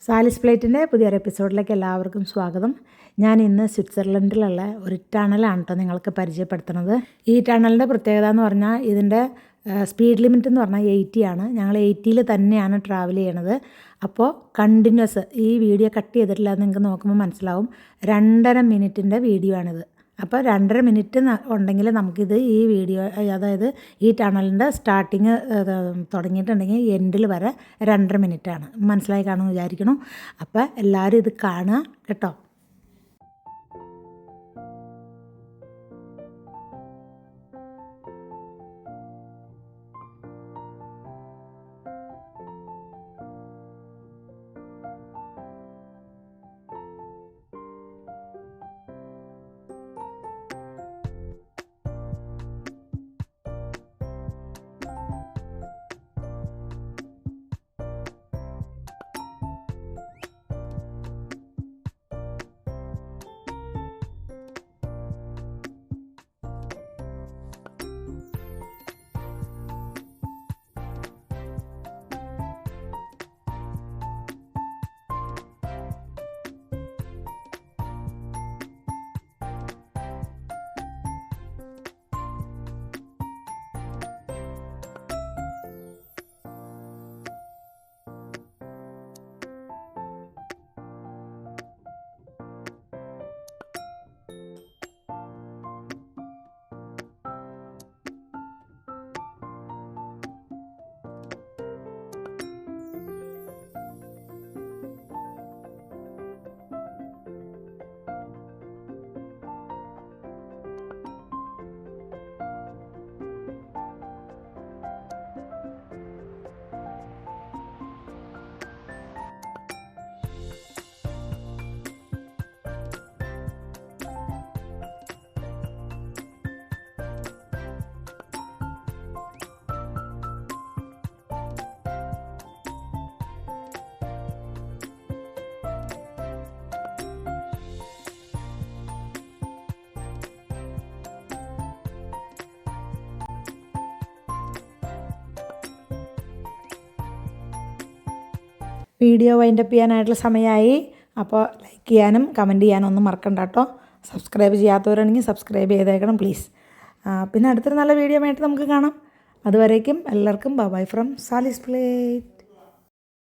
സാലിസ് പ്ലേറ്റിൻ്റെ പുതിയൊരു എപ്പിസോഡിലേക്ക് എല്ലാവർക്കും സ്വാഗതം. ഞാൻ ഇന്ന് സ്വിറ്റ്സർലൻഡിലുള്ള ഒരു ടണലാണ് കേട്ടോ നിങ്ങൾക്ക് പരിചയപ്പെടുത്തുന്നത്. ഈ ടണലിൻ്റെ പ്രത്യേകത എന്ന് പറഞ്ഞാൽ ഇതിൻ്റെ സ്പീഡ് ലിമിറ്റ് എന്ന് പറഞ്ഞാൽ 80 ആണ്. ഞങ്ങൾ 80-ൽ തന്നെയാണ് ട്രാവൽ ചെയ്യണത്. അപ്പോൾ കണ്ടിന്യൂസ് ഈ വീഡിയോ കട്ട് ചെയ്തിട്ടില്ല, നിങ്ങൾക്ക് നോക്കുമ്പോൾ മനസ്സിലാവും. 2.5 മിനിറ്റിൻ്റെ വീഡിയോ ആണിത്. അപ്പോൾ 2.5 മിനിറ്റ് ഉണ്ടെങ്കിൽ നമുക്കിത് ഈ വീഡിയോ, അതായത് ഈ ടണലിൻ്റെ സ്റ്റാർട്ടിങ് തുടങ്ങിയിട്ടുണ്ടെങ്കിൽ എൻഡിൽ വരെ 2.5 മിനിറ്റാണ്. മനസ്സിലായി കാണുമെന്ന് വിചാരിക്കണം. അപ്പോൾ എല്ലാവരും ഇത് കാണുക കേട്ടോ. വീഡിയോ വൈൻഡപ്പ് ചെയ്യാനായിട്ടുള്ള സമയമായി. അപ്പോൾ ലൈക്ക് ചെയ്യാനും കമൻറ്റ് ചെയ്യാനും ഒന്നും മറക്കണ്ട കേട്ടോ. സബ്സ്ക്രൈബ് ചെയ്യാത്തവരാണെങ്കിൽ സബ്സ്ക്രൈബ് ചെയ്തേക്കണം പ്ലീസ്. പിന്നെ അടുത്തൊരു നല്ല വീഡിയോ ആയിട്ട് നമുക്ക് കാണാം. അതുവരേക്കും എല്ലാവർക്കും ബൈ ഫ്രം സാലിസ് പ്ലേറ്റ്.